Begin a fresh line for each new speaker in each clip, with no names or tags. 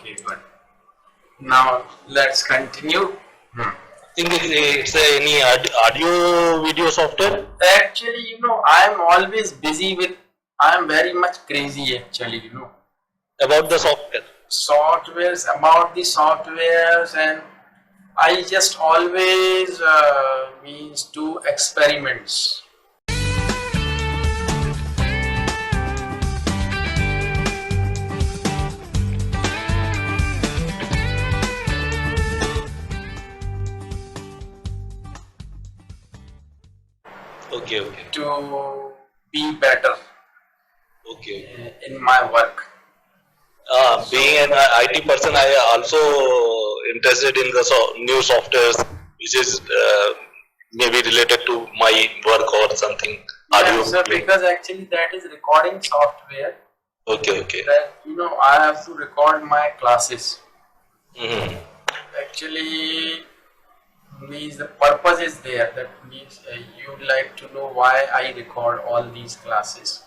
Okay, good. Now let's continue.
Think it's any audio video software?
Actually, I'm always busy with. I'm very much crazy actually.
About the software.
Softwares about the softwares, and I just always means do experiments.
Okay.
To be better
Okay.
in my work.
Being an IT person, I also interested in the new softwares, which is maybe related to my work or something.
Yeah, so because actually that is recording software.
Okay.
That I have to record my classes.
Mm-hmm.
Actually, means the purpose is there. That means you'd like to know why I record all these classes.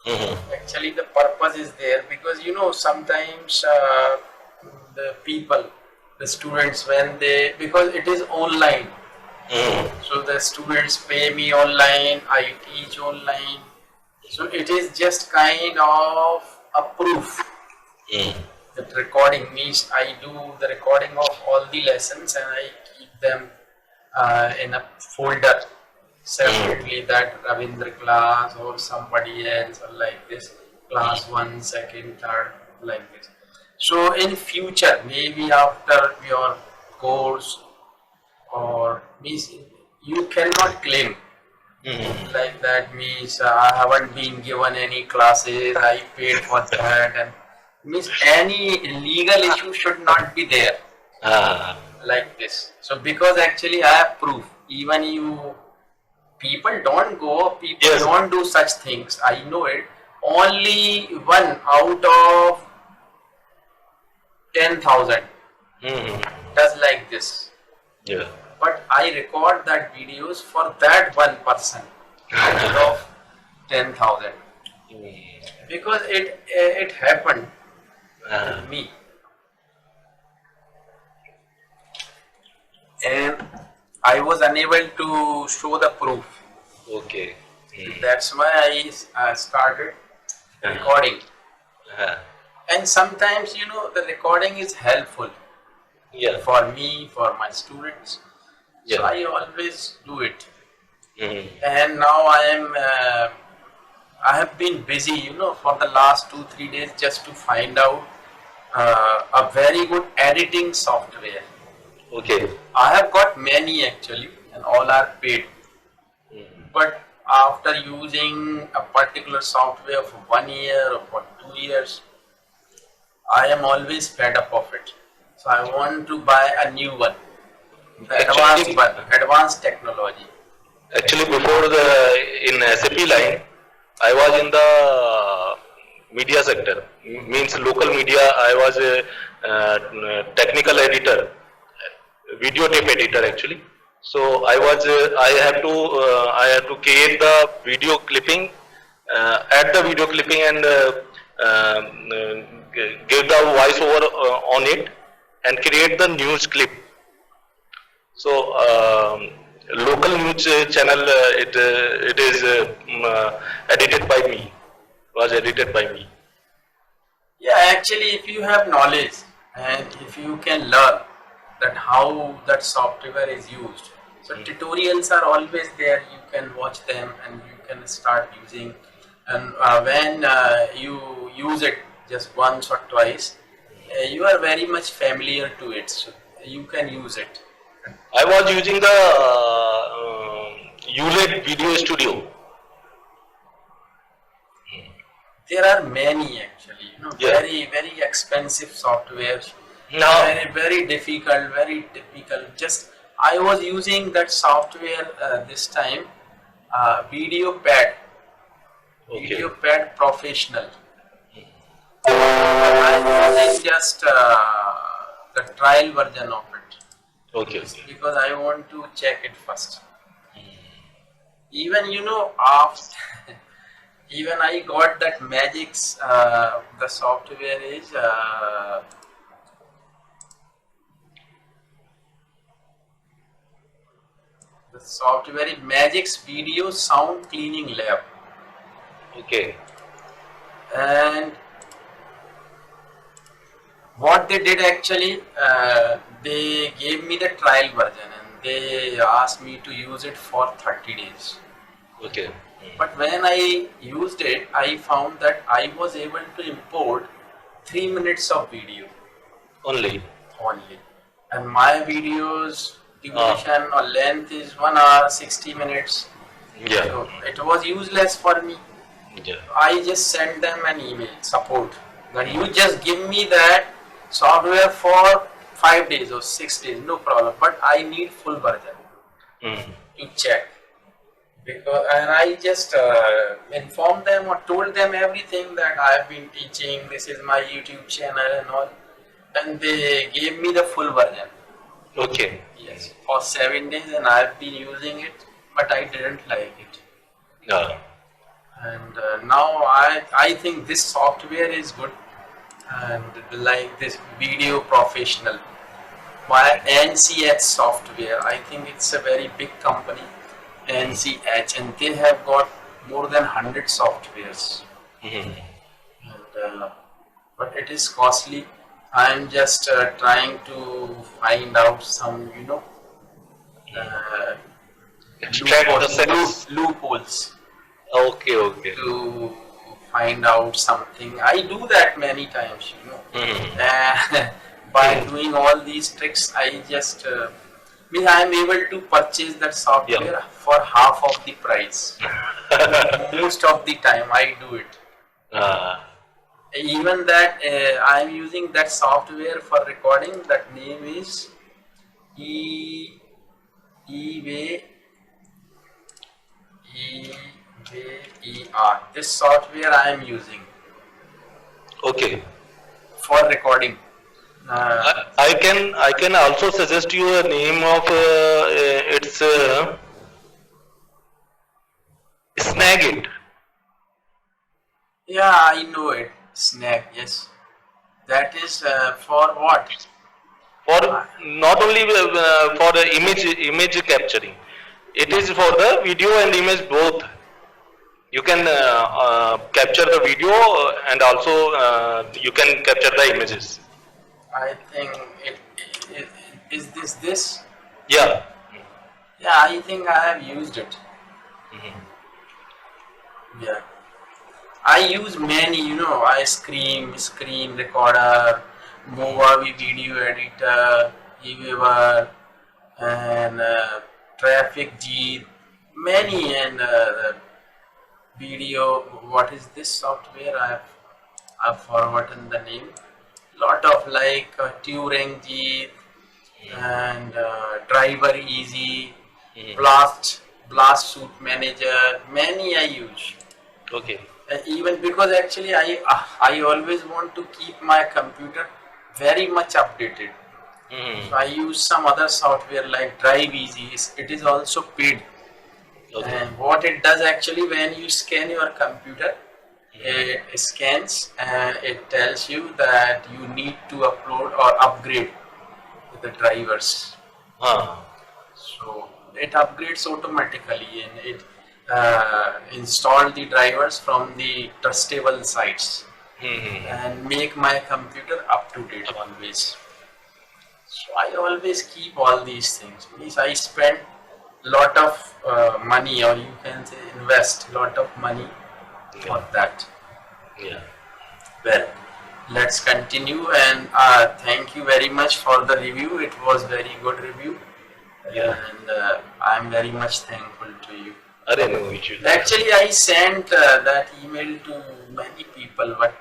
Mm-hmm.
Actually, the purpose is there because sometimes the people, the students, when they, because it is online, so the students pay me online, I teach online, so it is just kind of a proof that recording means I do the recording of all the lessons and I keep them in a folder separately, that Ravindra class or somebody else or like this, class 1, 2nd, 3rd, like this. So in future, maybe after your course, or means you cannot claim like that means I haven't been given any classes, I paid for that, and means any legal issue should not be there like this. So because actually I have proof, even people don't go, people don't do such things, I know it. Only one out of 10,000 does like this.
Yeah.
But I record that videos for that one person out of 10,000 because it happened to me, and I was unable to show the proof.
Okay.
That's why I started recording. And sometimes the recording is helpful for me, for my students. So I always do it. And now I have been busy, for the last 2-3 days just to find out a very good editing software.
Okay.
I have got many actually, and all are paid. But after using a particular software for 1 year or for 2 years, I am always fed up of it. So I want to buy a new one, the advanced technology.
Actually, before in SAP line, I was in the media sector. Means local media. I was a technical editor, videotape editor actually. So I had to create the video clipping, add the video clipping and give the voiceover on it and create the news clip. So local news channel it is edited by me. Was edited by me.
Yeah, actually, if you have knowledge and if you can learn that how that software is used, so tutorials are always there. You can watch them and you can start using. And when you use it just once or twice, you are very much familiar to it, so you can use it.
I was using the ULED Video Studio.
There are many actually, very expensive softwares.
No.
Very difficult, very typical. Just I was using that software this time, VideoPad.
Okay.
VideoPad Professional. I using just the trial version of it.
Okay.
Because I want to check it first. Even after even I got that Magix, the software is software is Magix Video Sound Cleaning Lab.
Okay.
And what they did actually, they gave me the trial version and they asked me to use it for 30 days.
Okay.
But when I used it, I found that I was able to import 3 minutes of video
Only.
only. And my videos duration or length is 1 hour 60 minutes.
Yeah.
So it was useless for me.
Yeah.
I just sent them an email support that you just give me that software for 5 days or 6 days, no problem. But I need full version
Mm.
to check. Because and I just informed them or told them everything that I have been teaching. This is my YouTube channel and all, and they gave me the full version.
Okay.
Yes, for 7 days, and I have been using it, but I didn't like it.
Yeah.
And now I think this software is good, and like this Video Professional by NCH Software. I think it's a very big company, NCH, and they have got more than 100 softwares.
Mhm.
And, but it is costly. I'm just trying to find out some,
Extract the settings.
loopholes
Okay. Okay.
to find out something. I do that many times,
Mhm.
By doing all these tricks, I just mean I'm able to purchase that software for half of the price. Most of the time, I do it. Even that I'm using that software for recording. That name is eWay EWER. This software I am using
Okay.
for recording.
I can also suggest you a name of it's Snagit.
Yeah, I know it. Snag, yes. That is for what?
For not only for the image capturing, it is for the video and image both. You can capture the video and also you can capture the images.
I think it is this.
Yeah.
Yeah, I think I have used it. Yeah. I use many, I screen recorder, Movavi video editor, eWeaver, and Traffic Jeet, many, and video. What is this software? I've forgotten the name. Lot of like Turing Jeet and Driver Easy, Blast Suite Manager. Many I use.
Okay.
Even because actually I always want to keep my computer very much updated. So I use some other software like Drive Easy. It is also paid.
Okay.
And what it does actually, when you scan your computer, it scans and it tells you that you need to upload or upgrade the drivers. So it upgrades automatically and it install the drivers from the trustable sites and make my computer up to date always. So I always keep all these things. Means I spend lot of money, or you can say invest lot of money for that.
Yeah.
Well, let's continue, and thank you very much for the review. It was very good review, and I'm very much thankful to you.
No issue.
Actually, I sent that email to many people, but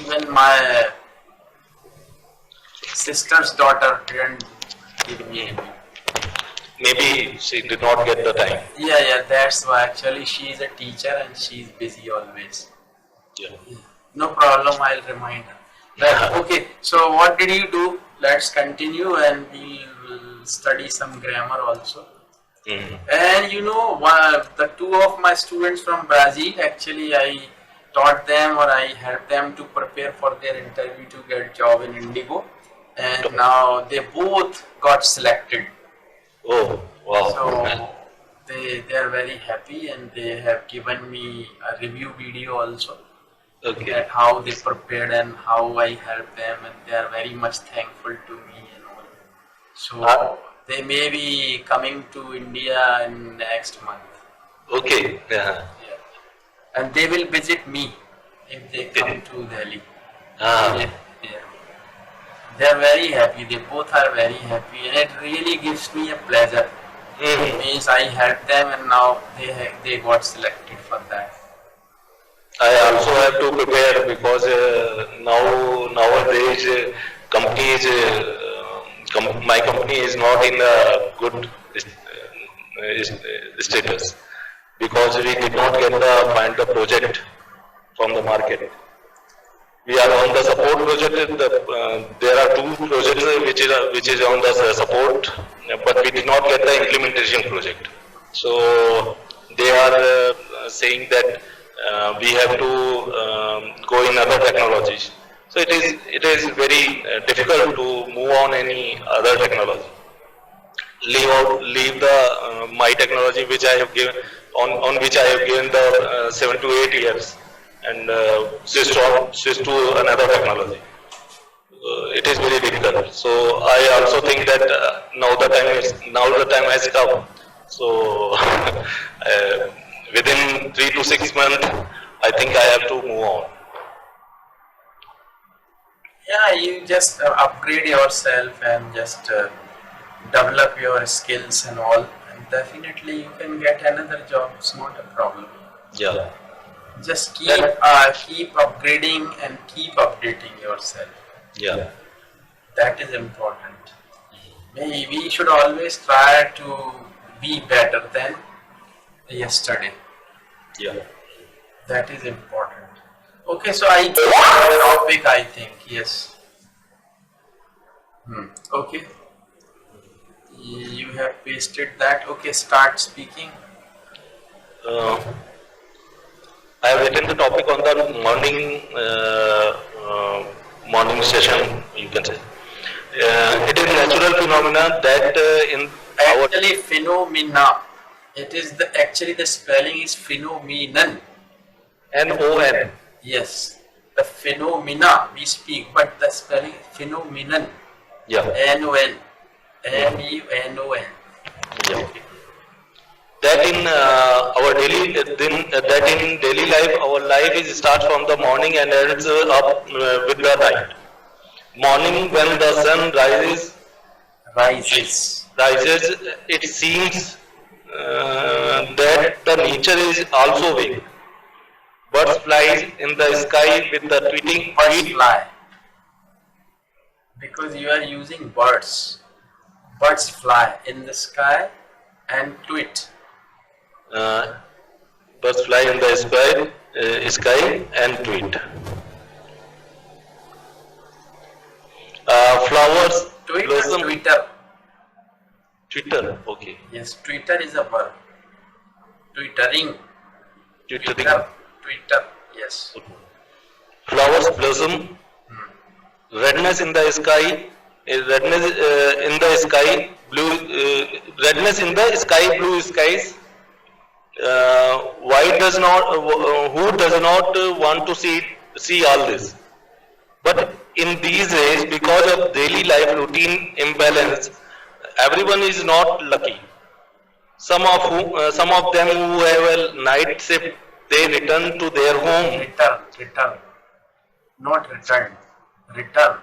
even my sister's daughter didn't give me a review.
Maybe she did not get the time.
Yeah, that's why. Actually, she is a teacher and she's busy always.
Yeah.
No problem, I'll remind her. Right, okay, so what did you do? Let's continue and we'll study some grammar also. And the two of my students from Brazil, actually I taught them, or I helped them to prepare for their interview to get job in Indigo, and now they both got selected.
Oh, Wow.
So they are very happy, and they have given me a review video also,
Okay.
that how they prepared and how I helped them, and they are very much thankful to me and all. So
Uh,
they may be coming to India in next month.
okay. Yeah.
Yeah. And they will visit me if they come
Okay.
to Delhi.
Ah.
Yeah. Yeah. They are very happy. They both are very happy, and it really gives me a pleasure. It
Mhm.
means I helped them, and now they got selected for that.
I also have to prepare because nowadays companies my company is not in a good status because we did not get the find the project from the market. We are on the support project. There are two projects which is on the support, but we did not get the implementation project. So they are saying that we have to go in other technologies. So it is very difficult to move on any other technology. Leave the my technology which I have given on which I have given the 7 to 8 years and switch to another technology. It is very difficult. So I also think that now the time has come. So within 3 to 6 months, I think I have to move on.
Yeah, you just upgrade yourself and just develop your skills and all, and definitely you can get another job. It's not a problem.
Yeah.
Just
That,
keep upgrading and keep updating yourself.
yeah.
That is important. We should always try to be better than yesterday.
Yeah.
That is important. Okay, so I get the topic, I think. Yes. Okay. You have pasted that. Okay, start speaking.
Uh, I have written the topic on the morning session. You can say it is natural phenomena that in our
Actually, phenomena. It is the spelling is phenomenon.
NON.
Yes, the phenomena we speak, but the spelling is phenomenon.
Yeah.
N-O-N.
Mhm.
M-U-N-O-N.
Yeah.
Okay.
That in our daily that in daily life our life is starts from the morning and ends up with the night. Morning when the sun
Rises.
rises, it seems that the nature is also awake. Birds flies in the sky with the
Birds fly. Because you are using birds. Birds fly in the sky and tweet.
uh, birds fly in the sky and tweet. Flowers
Tweet or
blossom.
Twitter?
Twitter, okay.
Yes, Twitter is a verb. Twittering.
Twittering.
Twitter. Yes.
Flowers blossom. Redness in the sky. Redness in the sky. Blue. Redness in the sky. Blue skies. Why does not? Who does not want to see all this? But in these days, because of daily life routine imbalance, everyone is not lucky. Some of them who have a night shift, they return to their home.
Return. Not return. Return.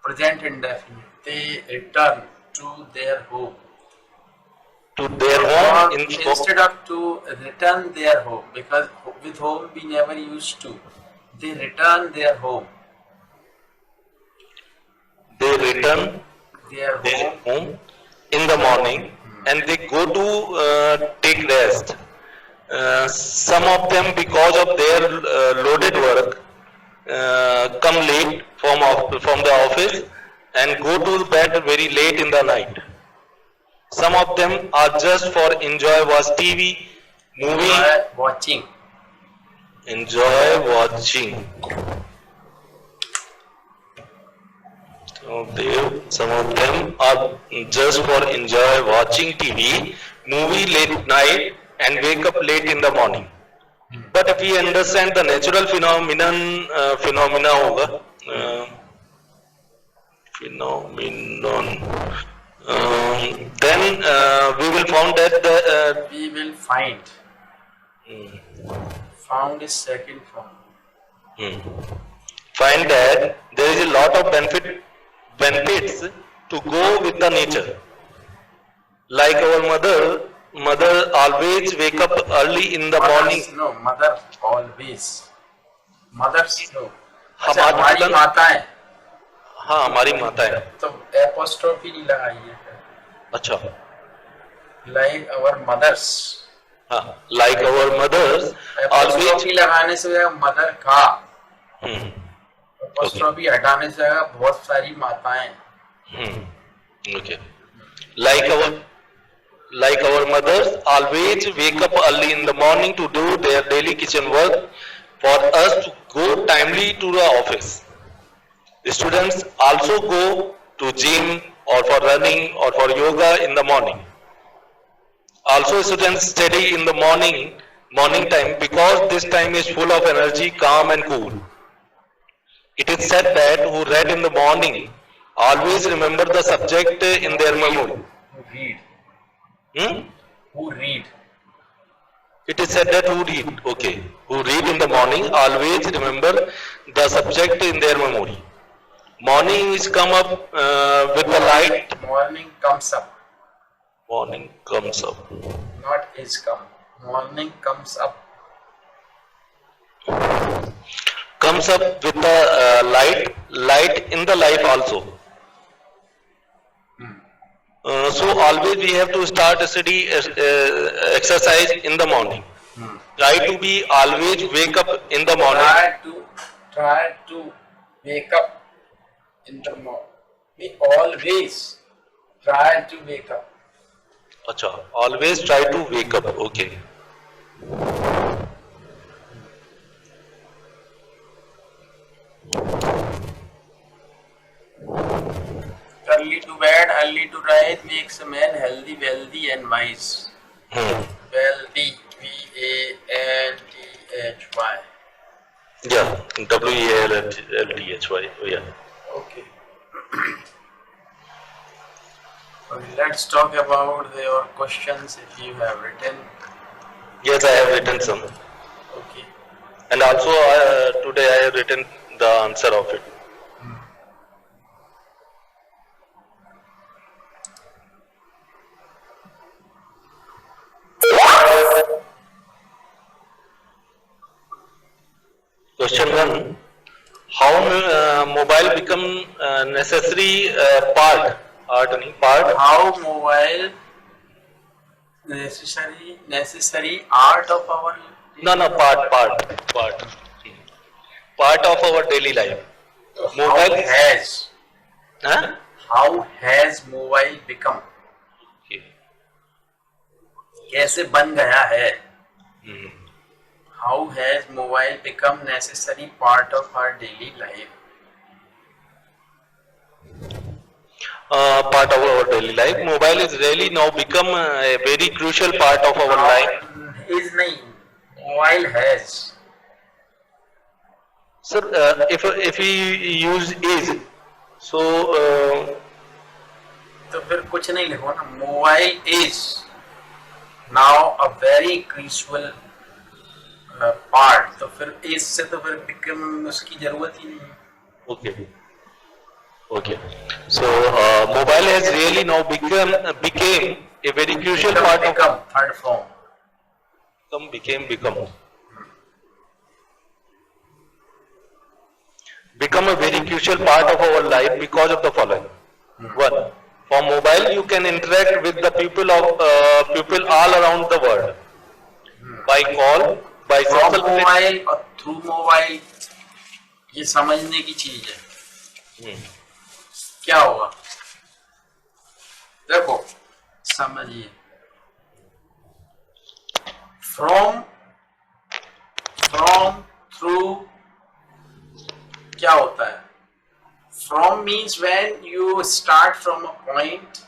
Present indefinite. They return to their home.
To their
Or
home
instead of to return their home, because with home we never used to. They return their home.
they return
Their
their
home.
home in the morning and they go to take rest. Some of them, because of their loaded work, come late from the office and go to bed very late in the night. Some of them are just for enjoy watch TV, movie,
Watching.
enjoy watching. Some of them are just for enjoy watching TV, movie late night, and wake up late in the morning. But if we understand the natural phenomena होगा, phenomenon, then we will found that the
We will find. Found is second form.
find that there is a lot of benefits to go with the nature. Like our mother always wake up early in the morning.
Mothers, no, mother always. Mothers, no. अच्छा,
हमारी
हमारी
दुल्हन-
माताएं,
हाँ हमारी माता है.
तो एपोस्ट्रोफी नहीं लगाई है.
अच्छा.
Like our mothers.
हाँ, like our mothers always.
Apostrophe लगाने से मदर का,
हम्म,
एपोस्ट्रोफी हटाने से बहुत सारी माताएं.
okay. Like our mothers always wake up early in the morning to do their daily kitchen work for us to go timely to the office. The students also go to gym or for running or for yoga in the morning. Also students study in the morning time because this time is full of energy, calm and cool. It is said that who read in the morning always remember the subject in their memory.
Who read?
Hmm?
Who read?
It is said that who read, okay, who read in the morning always remember the subject in their memory. Morning is come up with the light.
Morning comes up.
Morning comes up.
Not is come. Morning comes up.
Comes up with the light in the life also. So always we have to start study exercise in the morning. Try to be always wake up in the morning.
Try to wake up in the morning. We always try to wake up.
Acha, always try to wake up. Okay.
Early to bed, early to rise makes a man healthy, wealthy, and wise. Wealthy, W-A-N-T-H-Y.
Yeah, W-A-L-T-H-Y. Yeah.
Okay. Okay, let's talk about your questions if you have written.
Yes, I have written some.
Okay.
And also today I have written the answer of it. Question 1. How mobile become necessary part?
How mobile necessary art of our
No, part of our daily life. Mobile
how has mobile become? कैसे बन गया है? How has mobile become necessary part of our daily life?
Part of our daily life. Mobile is really now become a very crucial part of our life.
Is नहीं, mobile has.
Sir, if we use is, so
तो फिर कुछ नहीं लिखो ना. Mobile is now a very crucial part. तो फिर is से तो फिर become उसकी जरूरत ही नहीं है.
Okay. So mobile has really now became a very crucial part of
third form.
Become a very crucial part of our life because of the following. One, for mobile you can interact with the people all around the world by call, by social
mobile और through mobile, ये समझने की चीज है. क्या होगा देखो समझिए. फ्रॉम थ्रू क्या होता है? From means when you start from a point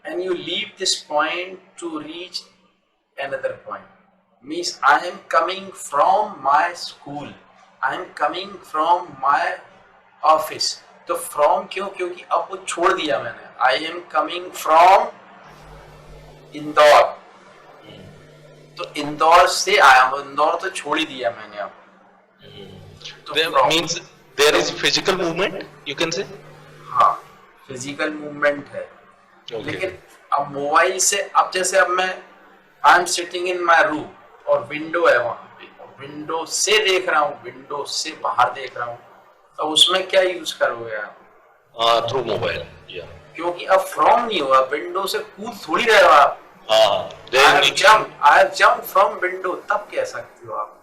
and you leave this point to reach another point. Means I am coming from my school, I am coming from my office. तो from क्यों? क्योंकि अब वो छोड़ दिया मैंने. I am coming from Indore, तो इंदौर से आया हूँ, इंदौर तो छोड़ ही दिया मैंने अब. तो
There means there is physical movement, you can say.
हाँ, फिजिकल मूवमेंट है.
Okay.
लेकिन अब मोबाइल से, अब जैसे अब मैं I am sitting in my room और विंडो है वहां पे, विंडो से देख रहा हूँ, विंडो से बाहर देख रहा हूँ, तो उसमें क्या यूज करोगे आप?
Through mobile.
क्योंकि अब फ्रॉम नहीं हुआ, विंडो से कूद थोड़ी रहे हो आप. I have jump from window, तब कह सकते हो आप,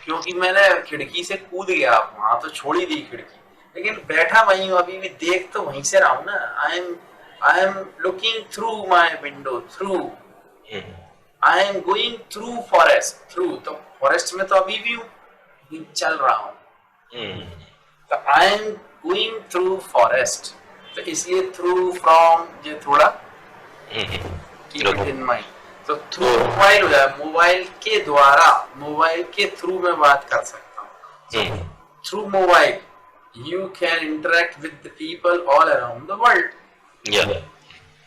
क्योंकि मैंने खिड़की से कूद गया, आप वहां तो छोड़ ही दी खिड़की, लेकिन बैठा वहीं हूँ, अभी भी देख तो वहीं से रहा हूँ ना. I am looking through my window, through I am going through forest, through, तो फॉरेस्ट में तो अभी भी हूँ, चल रहा हूँ. तो I am going through forest, तो इसलिए थ्रू फ्रॉम ये थोड़ा कीप इट इन माइंड. तो थ्रू मोबाइल हो जाए, मोबाइल के द्वारा, मोबाइल के थ्रू मैं बात कर सकता हूँ. Through mobile you can interact with the people all around the world.
Yeah.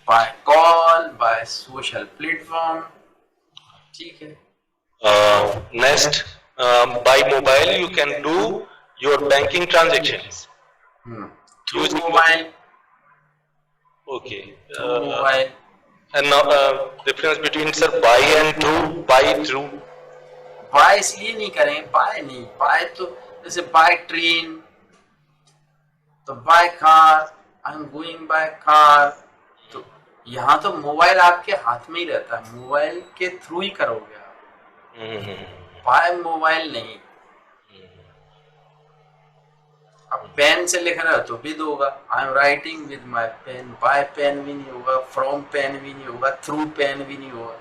By call, by social platform. ठीक है.
Next, by mobile you can do your banking transactions.
Through mobile.
Okay.
Through mobile.
And now difference between sir by and through. By through.
By इसलिए नहीं करेंगे, by नहीं, by तो जैसे by train, तो by car, I am going by car. तो यहाँ तो मोबाइल आपके हाथ में ही रहता है, मोबाइल के थ्रू ही करोगे आप, बाय मोबाइल नहीं. अब पेन से लिख रहे हो तो विद होगा, I am writing with my pen. By pen भी नहीं होगा, फ्रॉम पेन भी नहीं होगा, थ्रू पेन भी नहीं होगा.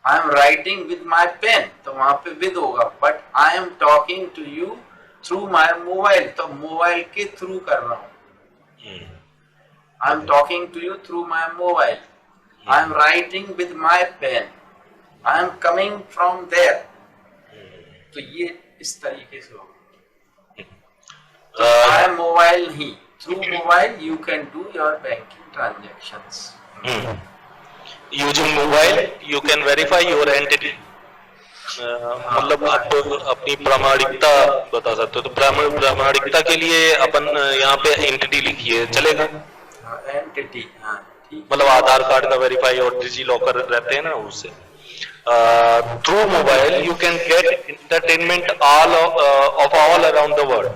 I am writing with my pen, तो वहां पे विद होगा. But I am talking to you through my mobile, तो मोबाइल के थ्रू कर रहा हूँ. I am talking to you through my mobile. I am writing with my pen, I am coming from there. तो ये इस तरीके से होगा. बाय मोबाइल ही, through mobile you can do your banking transactions.
Using mobile you can verify your entity. मतलब आप अपनी प्रामाणिकता बता सकते हो. तो प्रामाणिकता के लिए अपन यहाँ पे एंटिटी लिखिए, चलेगा?
एंटिटी, हाँ ठीक.
मतलब आधार कार्ड का वेरीफाई और डिजी लॉकर रहते हैं ना, उससे. Through mobile you can get entertainment all of all around the world.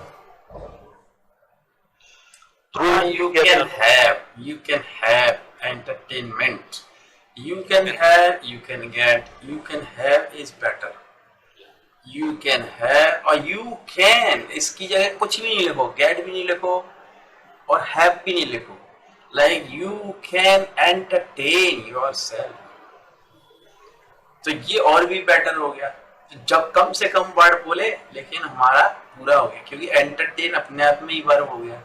Through
you can have entertainment. You can have, you can get, you can have is better. You can have और you can, इसकी जगह कुछ भी नहीं लिखो, get भी नहीं लिखो और have भी नहीं लिखो. Like you can entertain yourself. तो ये और भी बेटर हो गया. जब कम से कम वर्ड बोले लेकिन हमारा पूरा हो गया, क्योंकि entertain अपने आप में ही वर्ब हो गया.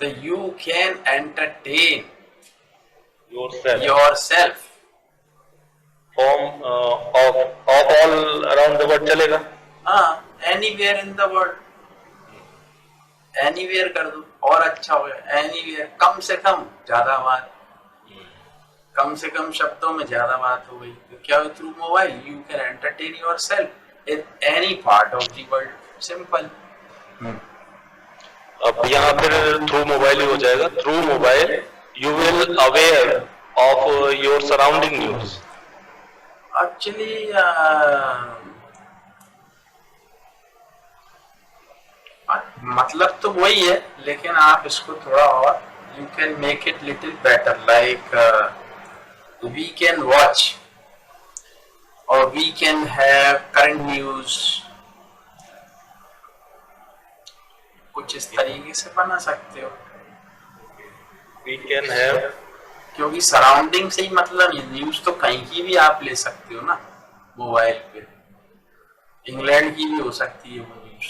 तो you can entertain yourself.
From of all around the world चलेगा?
हाँ, anywhere in the world. anywhere कर दो और अच्छा हो गया. anywhere, कम से कम ज्यादा बात, कम से कम शब्दों में ज्यादा बात हो गई. तो क्या हो, through mobile you can entertain yourself in any part of the world. Simple.
अब यहाँ फिर थ्रू मोबाइल ही हो जाएगा. Through mobile you will aware of your surrounding news.
Actually मतलब तो वही है, लेकिन आप इसको थोड़ा और you can make it little better. Like we can watch और we can have current news. कुछ इस तरीके से बना सकते हो.
वी कैन हैव,
क्योंकि सराउंडिंग से ही मतलब न्यूज तो कहीं की भी आप ले सकते हो ना मोबाइल पे. इंग्लैंड की भी हो सकती है वो न्यूज,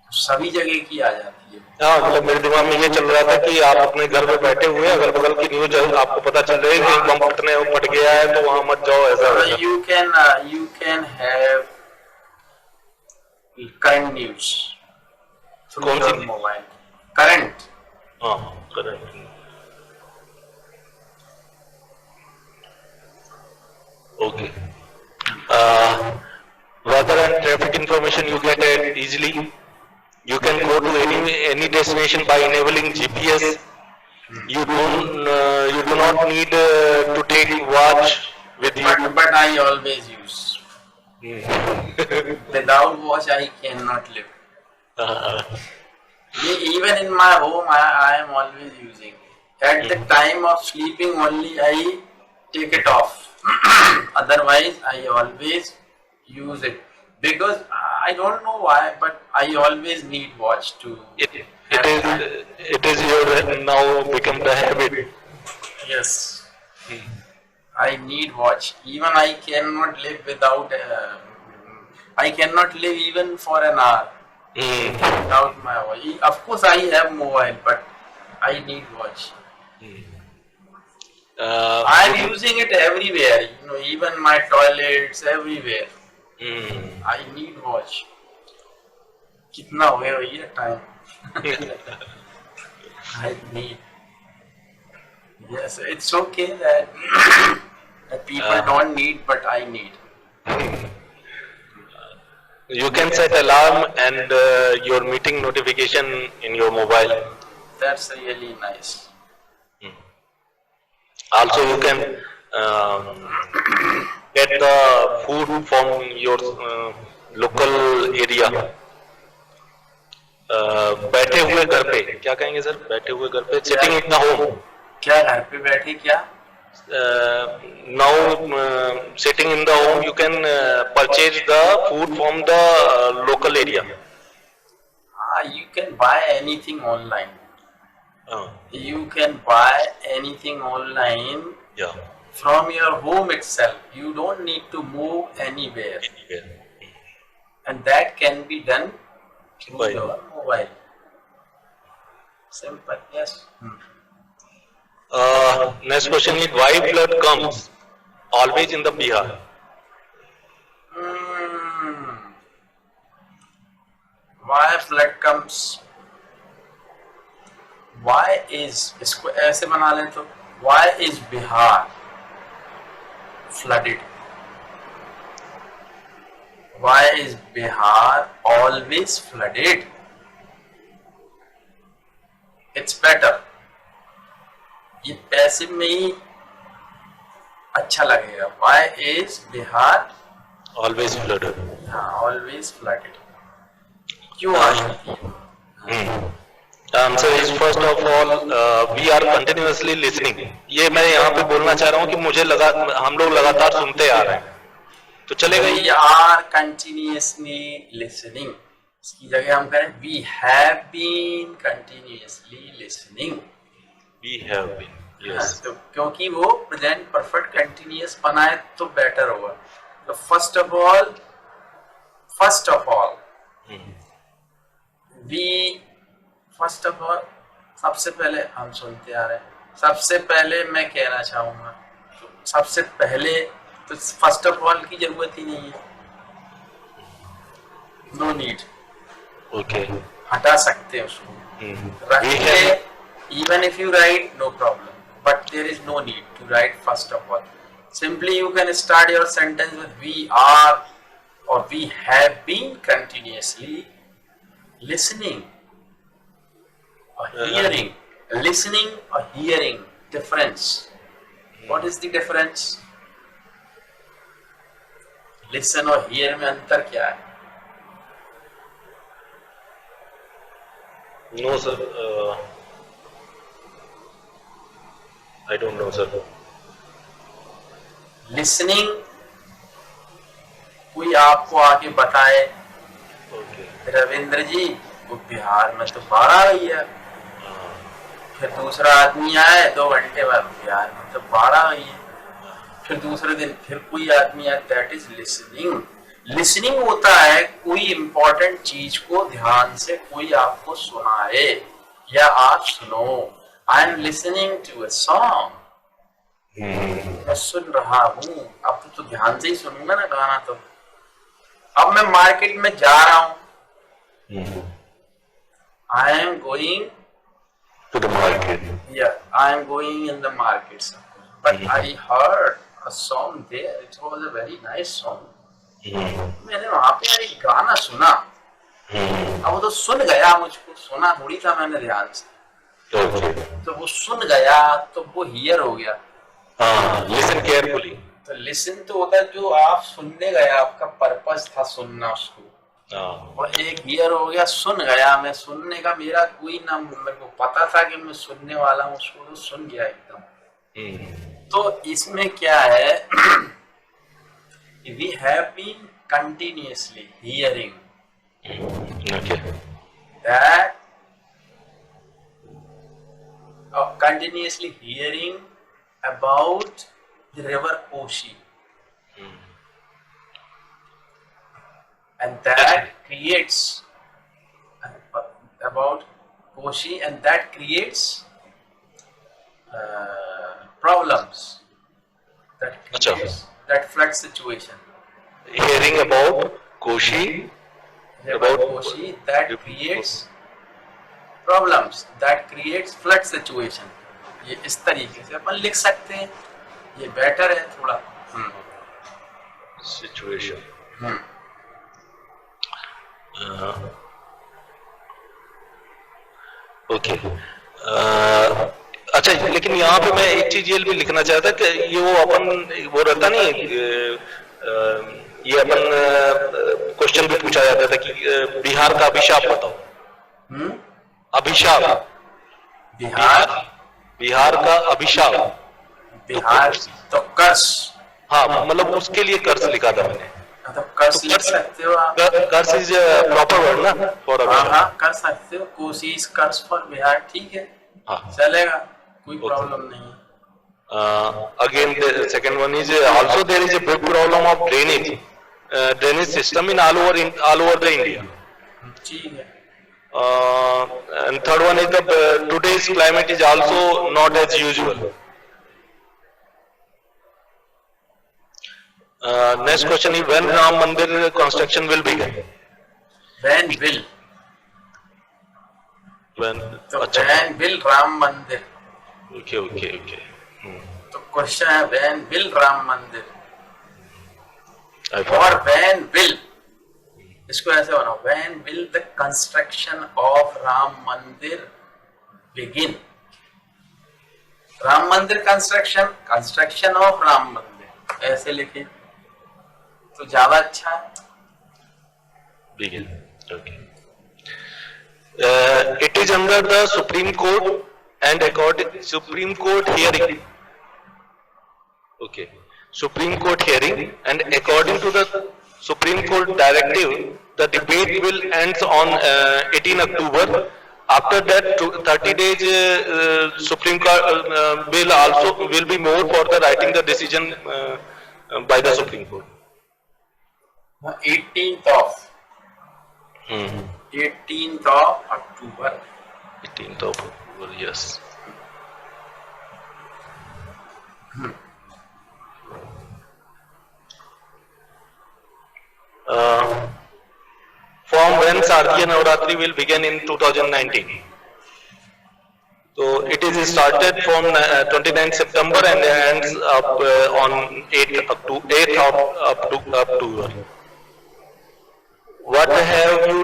सभी जगह की आ जाती है. जाती है।
हाँ, मतलब मेरे दिमाग में ये चल रहा था कि आप अपने घर में बैठे हुए अगल बगल की न्यूज आपको पता चल रही है कि बम फट गया है तो वहां मत जाओ, ऐसा वैसा।
You can have current news through
कौन सी?
your mobile. Current.
हाँ, correct. Okay. Weather and traffic information you get it easily. You can go to any destination by enabling GPS. You do not need to take watch with you.
But I always use. Without watch, I cannot live. Even in my home, I am always using. At the time of sleeping only, I take it off. Otherwise, I always use it because I don't know why, but I always need watch to.
It is your now become the habit.
Yes. I need watch. Even I cannot live without. I cannot live even for an hour without my watch. Of course, I have mobile, but I need watch. I'm using it everywhere. You know, even my toilets, everywhere. I need watch. कितना हो गया भैया time? I need. Yes, it's okay that, that people don't need, but I need.
You can set alarm and your meeting notification in your mobile.
That's really nice.
Also, you can get the food from your local area. बैठे हुए घर पे क्या कहेंगे sir? बैठे हुए घर पे सिटिंग इन द होम.
क्या घर पे बैठे क्या?
Now sitting in the home you can purchase the food from the local area.
You can buy anything online.
Oh.
You can buy anything online.
Yeah.
From your home itself. You don't need to move anywhere. And that can be done through your mobile. Simple, yes.
Next question is why flood comes always in the Bihar?
Why flood comes? Why is इसको ऐसे बना लें तो why is Bihar flooded? Why is Bihar always flooded? It's better. ये passive में ही अच्छा लगेगा. Why is Bihar
always flooded?
हाँ, always flooded. क्यों आ जाती है?
The answer is first of all we are continuously listening. ये मैं यहाँ पे बोलना चाह रहा हूँ कि मुझे लगा हम लोग लगातार सुनते आ रहे हैं तो चलेगा.
We are continuously listening. इसकी जगह हम करें we have been continuously listening.
We have been. Yes.
तो क्योंकि वो प्रेजेंट परफेक्ट कंटिन्यूअस बनाए तो बेटर होगा. तो फर्स्ट ऑफ ऑल सबसे पहले हम सुनते आ रहे हैं. सबसे पहले मैं कहना चाहूंगा सबसे पहले तो फर्स्ट ऑफ ऑल की जरूरत ही नहीं है. No need.
ओके.
हटा सकते हैं उसको. रखिए. Even if you write, no problem. But there is no need to write first of all. Simply you can start your sentence with we are or we have been continuously listening or hearing. Listening or hearing. Difference. What is the difference? Listen और hear में अंतर क्या है?
No sir. I don't know sir.
Listening कोई आपको आके बताए रविंद्र जी वो बिहार में तो बाढ़ आ गई है. फिर दूसरा आदमी आए 2 घंटे बाद बिहार में तो बाढ़ आ गई है. फिर दूसरे दिन फिर कोई आदमी आए. That is listening. लिसनिंग होता है कोई इंपॉर्टेंट चीज को ध्यान से कोई आपको सुनाए या आप सुनो. I am listening to a song. मैं सुन रहा हूँ. अब तो ध्यान से ही सुनूंगा ना गाना. तो अब मैं मार्केट में जा रहा हूँ. I am going
to the market.
या I am going in the market. But I heard a song there. It was a very nice song. मैंने वहां पे यार एक गाना सुना. अब वो तो सुन गया, मुझको सुना थोड़ी था मैंने ध्यान से. तो वो सुन गया तो वो हियर हो गया.
Listen carefully.
तो लिसन तो होता है जो आप सुनने गए, आपका पर्पस था सुनना उसको. और एक हियर हो गया, सुन गया. मैं सुनने का मेरा कोई ना, मेरे को पता था कि मैं सुनने वाला हूँ, उसको तो सुन गया एकदम. तो इसमें क्या है, we have been continuously hearing that continuously hearing about the river Koshi, and that creates about Koshi, and that creates problems. That creates that flood situation.
Hearing about Koshi,
about Koshi, that creates problems, that creates flood situation. ये इस तरीके से अपन लिख सकते हैं. ये better है थोड़ा.
सिचुएशन. ओके. अच्छा, लेकिन यहाँ पे मैं एक चीज ये भी लिखना चाहता कि ये वो अपन वो रहता नहीं, ये अपन क्वेश्चन भी पूछा जाता था कि बिहार का अभिशाप बताओ. अभिशाप. बिहार का अभिशाप.
बिहार तो कर्स.
हाँ, मतलब उसके लिए कर्स लिखा था मैंने.
तो कर्स लिख सकते हो आप.
कर्स इज प्रॉपर वर्ड ना फॉर अभिशाप.
हाँ, कर सकते हो. Kosi is curse for Bihar. ठीक है, चलेगा, कोई प्रॉब्लम नहीं.
Again, the second one is also there is a big problem of drainage system in all over the India.
ठीक है.
And third one is the today's climate is also not as usual. Next question is when Ram Mandir construction will begin?
When will?
When?
तो when will Ram Mandir?
Okay.
तो question है when will Ram Mandir?
I
और when will, इसको ऐसे बनाओ, when will the construction of Ram Mandir begin? Ram मंदिर construction of Ram मंदिर ऐसे लिखे तो ज्यादा अच्छा है.
begin. Okay. It is under the Supreme Court and according Supreme Court hearing. Okay. Supreme Court hearing and according to the Supreme Court directive, the debate will end on 18 October. After that, 30 days Supreme Court will be more for the writing the decision by the Supreme Court.
18th of 18th of October.
18th of October, yes. From when Shardiya Navratri will begin in 2019. So it is started from 29th September and ends up on 8th of October. What have you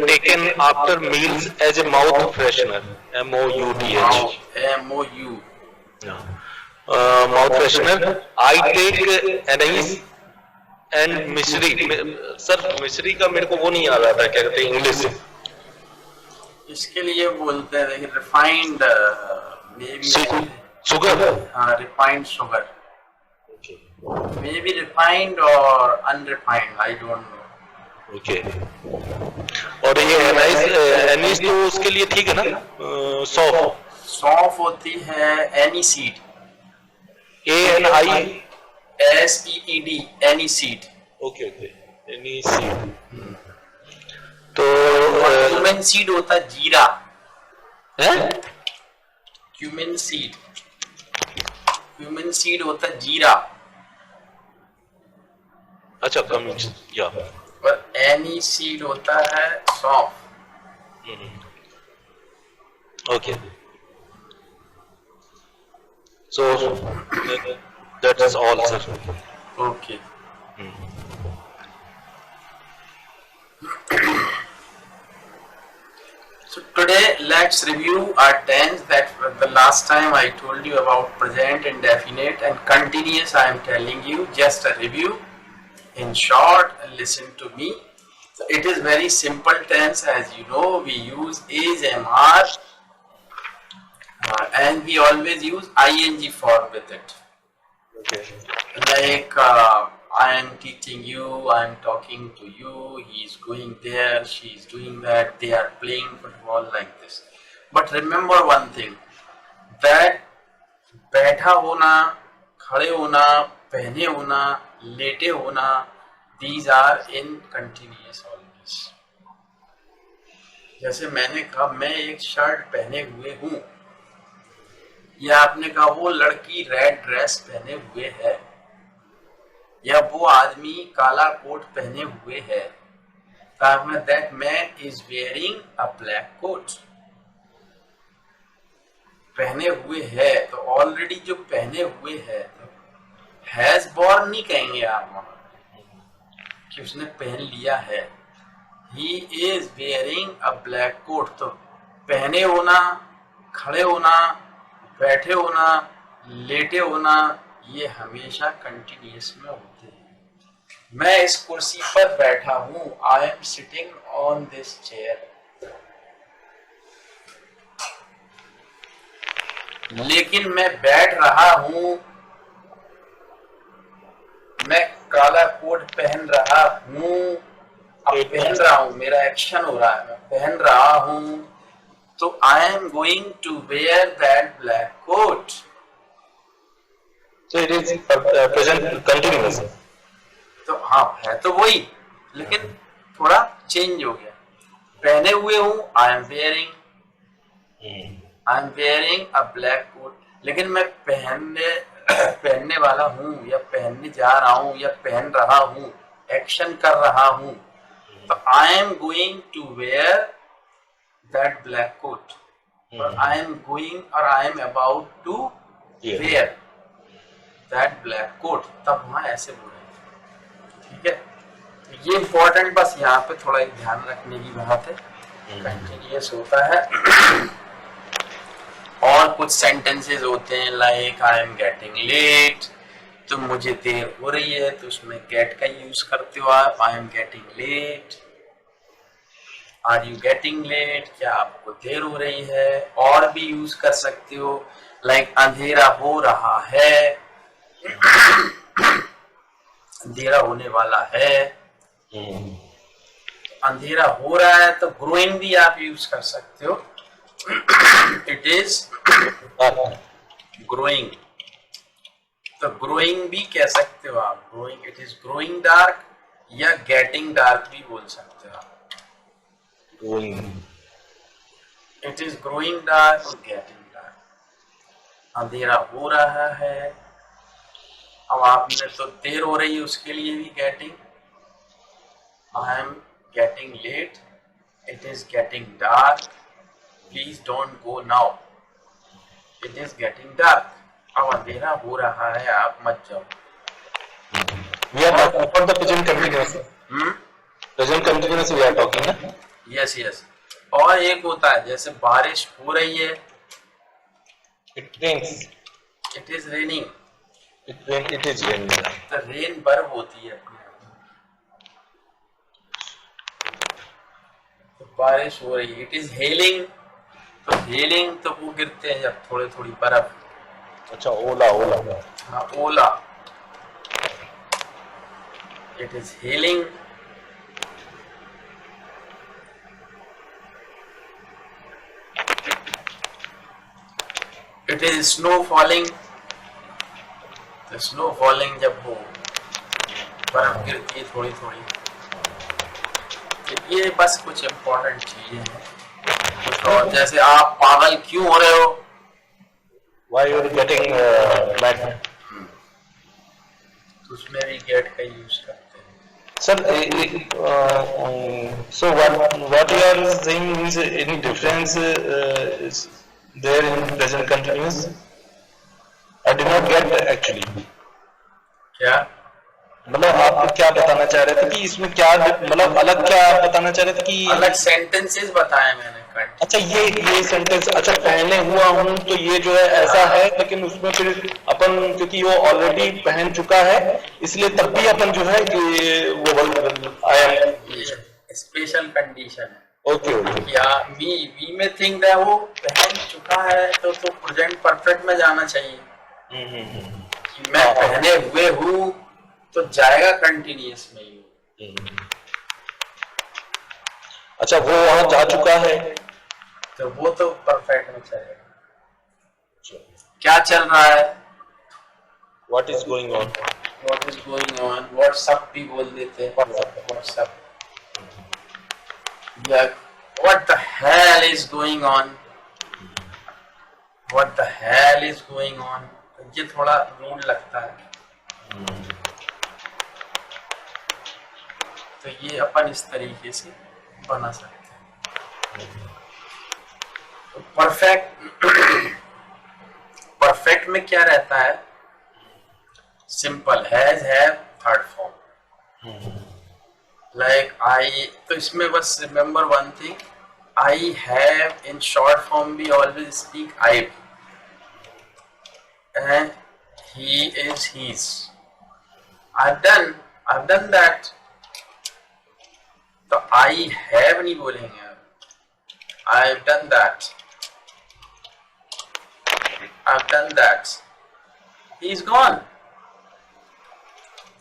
taken after meals as a mouth freshener? MOUTH.
MOU.
Mouth freshener. I take anise and मिश्री. Sir मिश्री का मेरे को वो नहीं आ रहा था, क्या कहते हैं इंग्लिश से.
इसके लिए बोलते हैं देखिए रिफाइंड
शुगर.
हाँ, refined sugar. Maybe refined और unrefined, I don't know.
Okay. और ये एनीस तो उसके लिए ठीक है ना.
सौंफ होती है any seed.
ANISEED.
Any seed.
Okay. Any seed, तो
क्यूमिन सीड होता है जीरा,
है?
क्यूमिन सीड, क्यूमिन सीड होता है जीरा,
अच्छा कम, या
और एनी सीड होता है सौंफ।
Okay, so that is all, sir.
Okay, so today let's review our tense that the last time I told you about present, indefinite and continuous. I am telling you just a review in short, listen to me. So it is very simple tense, as you know. We use is, am, are, and we always use ing form with it.
Okay.
Like I am teaching you, I am talking to you, he is going there, she is doing that, they are playing football, like this. But remember one thing, that बैठा होना, खड़े होना, पहने होना, लेटे होना, these are in continuous always. जैसे मैंने कहा मैं एक शर्ट पहने हुए हूँ, या आपने कहा वो लड़की रेड ड्रेस पहने हुए है, या वो आदमी काला कोट पहने हुए है, तो आपने that man is wearing a black coat. पहने हुए है तो ऑलरेडी जो पहने हुए है, हैज बॉर्न नहीं कहेंगे आप वहां कि उसने पहन लिया है। He is wearing a black coat, तो पहने होना, खड़े होना, बैठे होना, लेटे होना, ये हमेशा कंटिन्यूअस में होते हैं। मैं इस कुर्सी पर बैठा हूं, I am sitting on this chair. लेकिन मैं बैठ रहा हूं, मैं काला कोट पहन रहा हूं, अब पहन रहा हूं, मेरा एक्शन हो रहा है, मैं पहन रहा हूं, तो I am going to wear that black coat.
So it is present continuous.
तो हाँ, है तो वही, लेकिन थोड़ा चेंज हो गया। पहने हुए हूं, I am wearing, I am wearing a black coat, लेकिन मैं पहनने वाला हूं, या पहनने जा रहा हूं, या पहन रहा हूं, एक्शन कर रहा हूं, तो I am going to wear that black coat, और आई एम गोइंग और I am about to wear that black coat, तब वहां ऐसे बोलेंगे। ठीक है, ये इंपॉर्टेंट, बस यहाँ पे थोड़ा एक ध्यान रखने की बात है। कंटिन्यूअस होता है। और कुछ सेंटेंसेस होते हैं like I am getting late, तो मुझे देर हो रही है, तो उसमें गेट का यूज करते हो आप, I am getting late. Are you getting late, क्या आपको देर हो रही है। और भी यूज कर सकते हो लाइक अंधेरा हो रहा है, अंधेरा होने वाला है, अंधेरा हो रहा है, तो ग्रोइंग भी आप यूज कर सकते हो। इट इज ग्रोइंग, तो ग्रोइंग भी कह सकते हो आप, growing, it is growing dark, या गेटिंग डार्क भी बोल सकते हो आप। इट इज ग्रोइंग डार्क और गेटिंग डार्क। अंधेरा हो रहा है, अब आपने तो देर हो रही है, उसके लिए भी getting, I am getting late, it is getting dark, please don't go now, it is getting dark, अब अंधेरा हो रहा है, आप मत जाओ।
We are talking about the present continuous. Present continuous we are talking, ना?
Yes yes. और एक होता है जैसे बारिश हो रही है,
It rains.
It is raining,
It is raining.
तो रेन बर्फ होती है अपने आप। तो बारिश हो रही है, इट इज हेलिंग, तो हेलिंग तो वो गिरते हैं जब थोड़ी थोड़ी बर्फ।
अच्छा, ओला ओला।
हाँ, ओला, it is hailing. It is snow falling, तो स्नो फॉलिंग जब हो बर्फ गिरती है थोड़ी थोड़ी, ये बस कुछ इम्पोर्टेंट चीजें हैं, कुछ और जैसे आप पागल क्यों हो रहे हो,
Why you are getting mad?
तो उसमें भी गेट का यूज करते हैं.
Sir, so what you are saying is any difference is there in present continuous? I did not get actually.
क्या
मतलब आप क्या बताना चाह रहे थे कि इसमें क्या मतलब अलग क्या आप बताना चाह रहे थे कि
अलग सेंटेंसेस बताए मैंने.
अच्छा ये सेंटेंस अच्छा पहने हुआ हूँ तो ये जो है ऐसा है, लेकिन उसमें फिर अपन क्योंकि वो ऑलरेडी पहन चुका है इसलिए तब भी अपन जो है कि वो आई एम
स्पेशल कंडीशन है.
ओके ओके
या वी में थिंक है वो पहन चुका है तो प्रेजेंट परफेक्ट में जाना चाहिए. कि मैं पहने हुए हूँ तो जाएगा कंटिन्यूअस में ही.
अच्छा वो वहां जा चुका है
तो वो तो परफेक्ट में चलेगा. क्या चल रहा है,
what is going on,
what is going on, what's up भी बोल देते हैं, व्हाट्सअप या what the hell is going on, what the hell is going on. ये थोड़ा रूड लगता है. तो ये अपन इस तरीके से बना सकते हैं. परफेक्ट में क्या रहता है, simple has have third form. Like I, तो इसमें बस remember one thing, I have in short form भी always speak I, and he is he's. I've done that. तो आई हैव नहीं बोलेंगे, I've done that. I've done that. He's gone.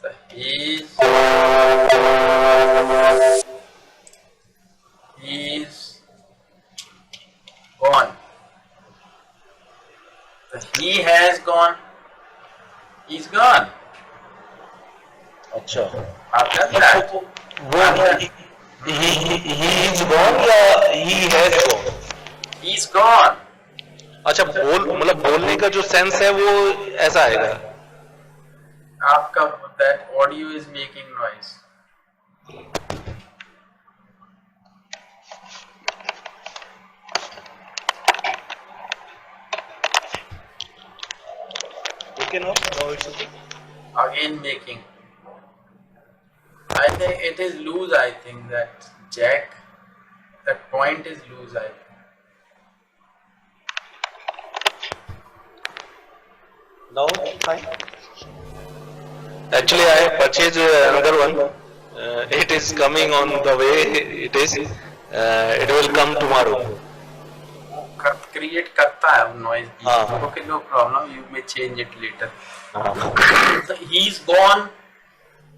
So he's gone. So he has gone. He's gone.
अच्छा
I've done that.
वो he is gone या he has gone?
He's gone.
अच्छा मतलब बोलने का जो सेंस है वो ऐसा आएगा.
आपका that audio is making noise.
Okay, no, it's okay.
Again making. I think it is loose. I think that jack, that point is loose. I think.
Now fine. Actually, I have purchased another one. It is coming on the way. It is. It will come tomorrow.
Create करता है वो noise.
हाँ.
Okay, no problem. You may change it later. So he's gone.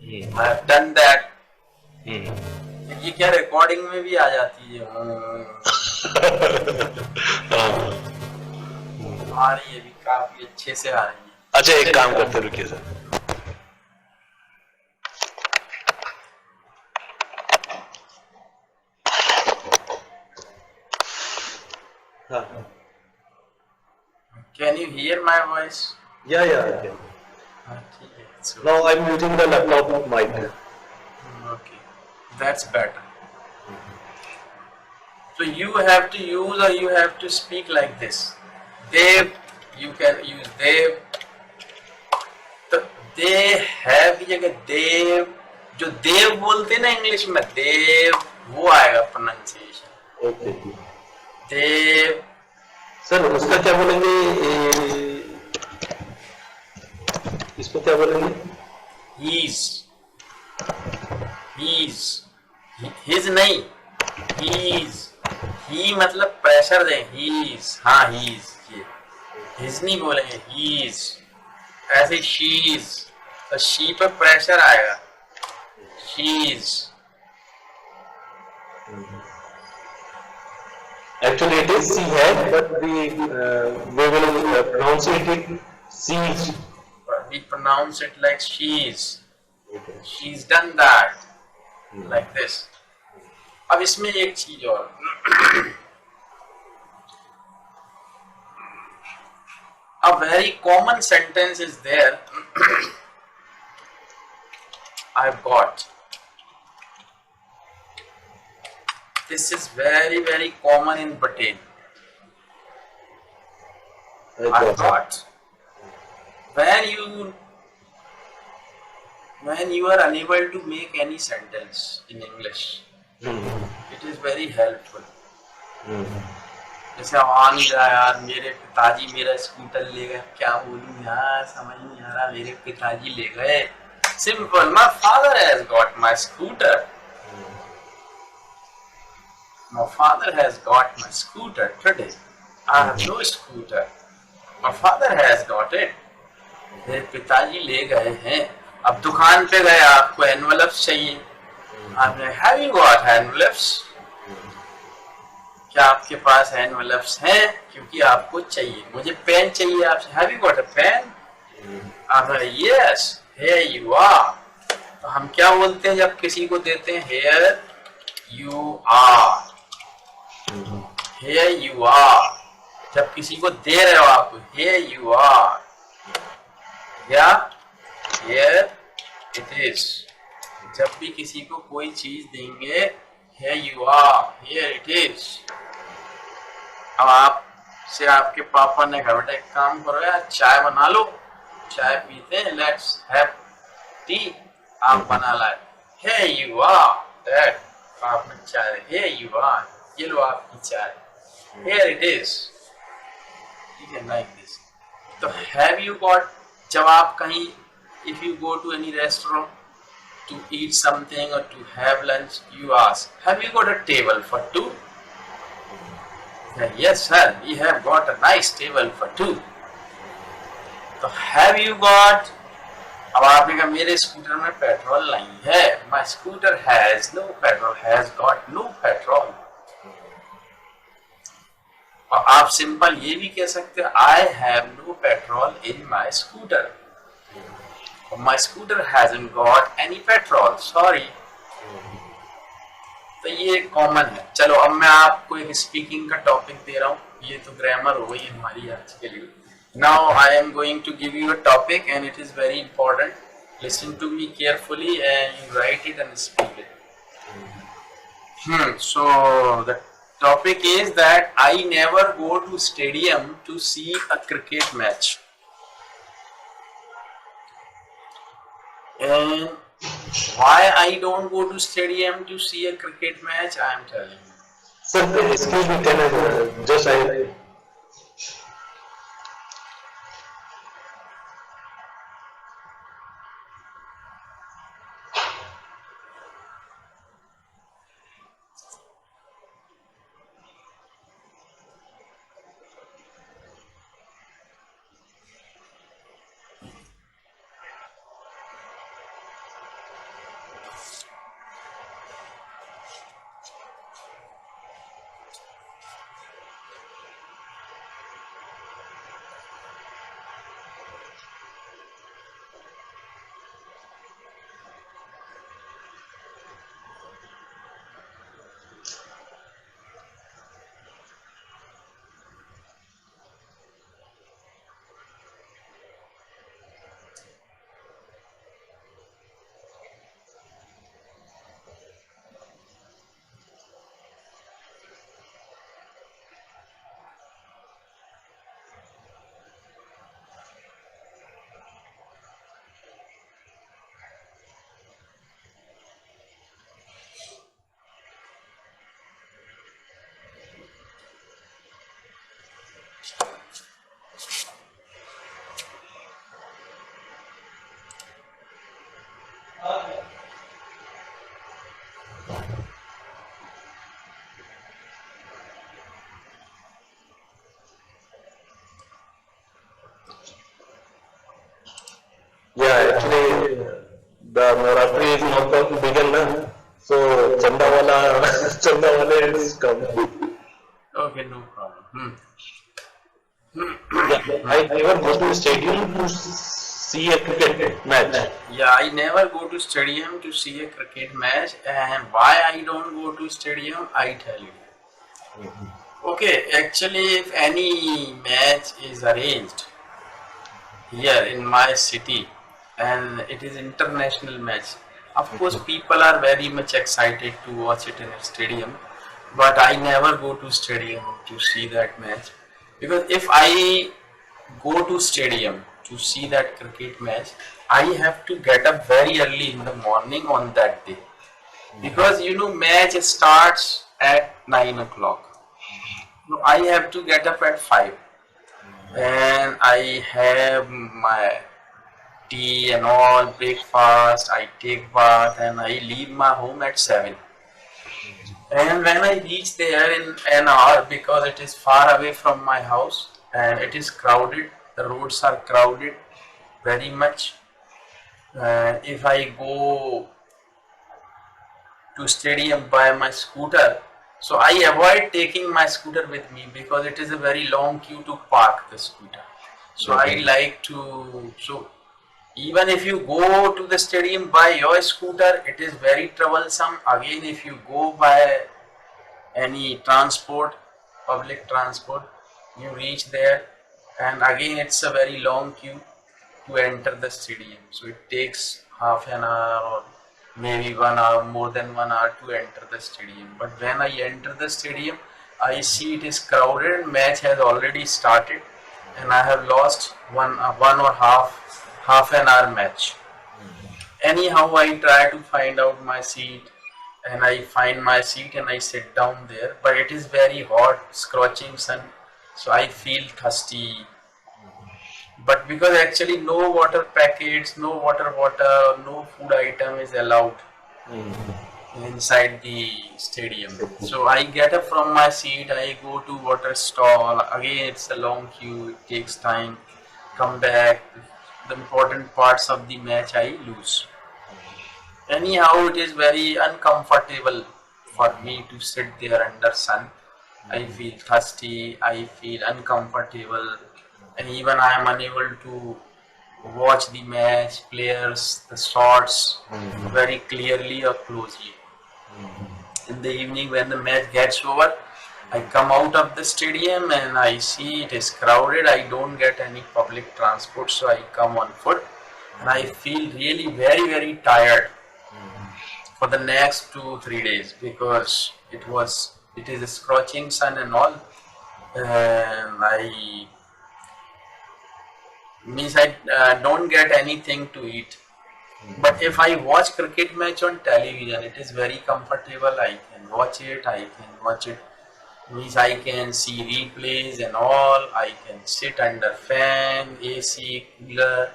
I have done that. ये क्या recording में भी आ जाती है. आ रही है भी, काफी अच्छे से आ रही है.
अच्छा एक काम करते रुकिए sir.
Can you hear my voice?
Yeah, I can.
ठीक है. So,
Now I'm using the laptop mic.
okay, that's better. So you have to use or you have to speak like this. Dev, you can use Dev. तो they have की जगह देव, जो देव बोलते ना English में, देव वो आएगा प्रोनाउंसिएशन.
ओके.
देव.
Sir उसका क्या बोलेंगे, इसको क्या बोलेंगे?
He's his नहीं, he's, he मतलब प्रेशर दें. he's, हाँ he's, ये his नहीं बोलेंगे, he's. ऐसे she's, तो she पे प्रेशर आएगा, she's.
Actually it is she has, but we will pronounce it she's.
We pronounce it like she's. She's done that, like this. अब इसमें एक चीज और, a very common sentence is there, I've got. This is very, very common in Patel. I've got. When you are unable to make any sentence in English, it is very helpful. जैसे आवाज नहीं रहा यार, मेरे पिताजी मेरा scooter ले गए, क्या बोलूं यार, समझ नहीं आ रहा, मेरे पिताजी ले गए. Simple. My father has got my scooter. My father has got my scooter today. I have no scooter. My father has got it. मेरे पिताजी ले गए हैं. अब दुकान पे गए, आपको एनवलप्स चाहिए. आपने Have you got envelopes? क्या आपके पास एनवलप्स हैं? क्योंकि आपको चाहिए. मुझे पेन चाहिए आपसे. Have you got a pen? आप Yes. Here you are. तो हम क्या बोलते हैं जब किसी को देते हैं? Here you are. Here you are. जब किसी को दे रहे हो आपको, Here you are. या Here it is. जब भी किसी को कोई चीज देंगे, Here you are. Here it is. अब आपसे आपके पापा ने कहा बेटा एक काम करो यार, चाय बना लो, चाय पीते हैं, लेट्स हैव टी. आप बना लाए. Here you are. Dad, आपने चाय. Here you are. ये लो आपकी चाय. Here it is. You can like this. तो have you got, जब आप कहीं, if you go to any restaurant to eat something or to have lunch, you ask, have you got a table for two? Yes sir, we have got a nice table for two. तो have you got, अब आपने कहा मेरे scooter में petrol नहीं है. My scooter has no petrol, has got no petrol. और आप सिंपल ये भी कह सकते हो, I have no petrol in my scooter. My scooter hasn't got any petrol. Sorry. तो ये कॉमन है. चलो अब मैं आपको एक स्पीकिंग का टॉपिक दे रहा हूँ. ये तो ग्रामर हो गई हमारी आज के लिए. Now I am going to give you a topic and it is very important. Listen to me carefully and you write it and speak it. So the topic is that I never go to stadium to see a cricket match. And why I don't go to stadium to see a cricket match, I am telling you.
Sir, excuse me, can I just Yeah, actually, the Navratri is not going to begin now. So, Chandawala is coming.
Okay, no problem.
Yeah, I never go to the stadium to see see a cricket match.
Yeah, I never go to stadium to see a cricket match, and why I don't go to stadium, I tell you. Okay, actually, if any match is arranged here in my city and it is international match, of course people are very much excited to watch it in a stadium, but I never go to stadium to see that match, because if I go to stadium to see that cricket match, I have to get up very early in the morning on that day, because match starts at 9 o'clock. So I have to get up at 5, and I have my tea and all, breakfast, I take bath, and I leave my home at 7. And when I reach there in an hour, because it is far away from my house and it is crowded, the roads are crowded very much. If I go to stadium by my scooter, so I avoid taking my scooter with me, because it is a very long queue to park the scooter. So I like to, so even if you go to the stadium by your scooter, it is very troublesome. Again, if you go by any transport, public transport, you reach there, and again it's a very long queue to enter the stadium. So it takes half an hour or maybe 1 hour, more than 1 hour to enter the stadium. But when I enter the stadium, I see it is crowded, match has already started, and I have lost one or half an hour match. Anyhow, I try to find out my seat, and I find my seat and I sit down there, but it is very hot, scorching sun, so I feel thirsty. But because actually no water packets, no water bottle, no food item is allowed inside the stadium. So I get up from my seat, I go to water stall, again it's a long queue, it takes time, come back, the important parts of the match I lose. Anyhow, it is very uncomfortable for me to sit there under sun. I feel thirsty, I feel uncomfortable, and even I am unable to watch the match, players, the shots very clearly or closely. In the evening when the match gets over, I come out of the stadium and I see it is crowded. I don't get any public transport, so I come on foot, and I feel really very tired for the next 2-3 days, because it is a scorching sun and all, and I don't get anything to eat. But if I watch cricket match on television, it is very comfortable. I can watch it. Means I can see replays and all. I can sit under fan, AC, cooler.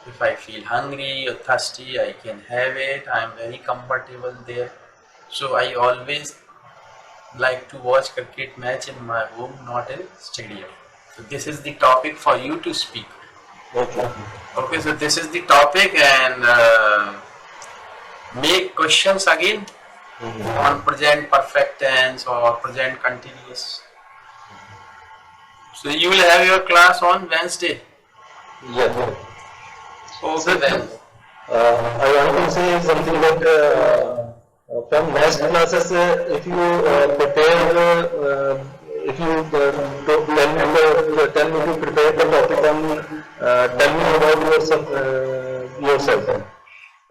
If I feel hungry or thirsty, I can have it. I am very comfortable there. So I always like to watch cricket match in my home, not in stadium. So this is the topic for you to speak. Okay, so this is the topic, and make questions again on present perfect tense or present continuous. So you will have your class on Wednesday.
Yeah.
Okay then.
I want to say something that from next classes, if you prepare, if you tell me to prepare the topic on, tell me about yourself.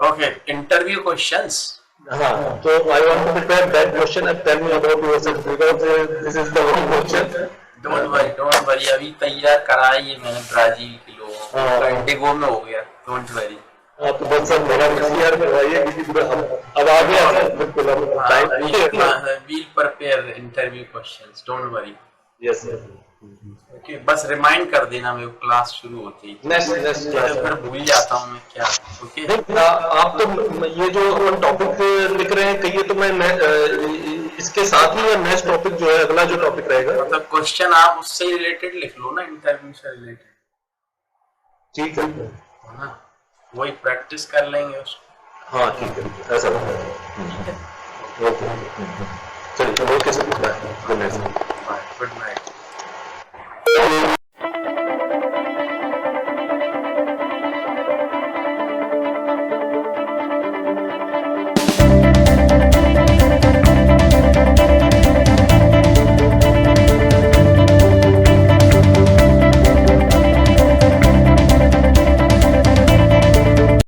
Okay, interview questions.
So I want to prepare that question and tell me about yourself, because this is the only question.
Don't worry, अभी तैयार कराई है मैंने Brazil के लोगों को, Indigo में हो गया, don't worry.
तो बस सर मेरा तैयार करवाइए, क्योंकि अब आ गया बिल्कुल, अब time
we'll prepare interview questions, don't worry.
Yes sir.
Okay, बस रिमाइंड कर देना मेरे को क्लास शुरू होती है,
नेक्स्ट क्लास
फिर भूल जाता हूँ मैं क्या. ओके,
आप तो ये जो टॉपिक लिख रहे हैं, कहिए तो मैं इसके साथ ही नेक्स्ट टॉपिक जो है, अगला जो टॉपिक रहेगा,
मतलब क्वेश्चन आप उससे रिलेटेड लिख लो ना, इंटरव्यू से रिलेटेड.
ठीक है
ना, वही प्रैक्टिस कर लेंगे उसको.
हाँ ठीक है, ऐसा ओके, चलिए okay sir, good night.
Good night.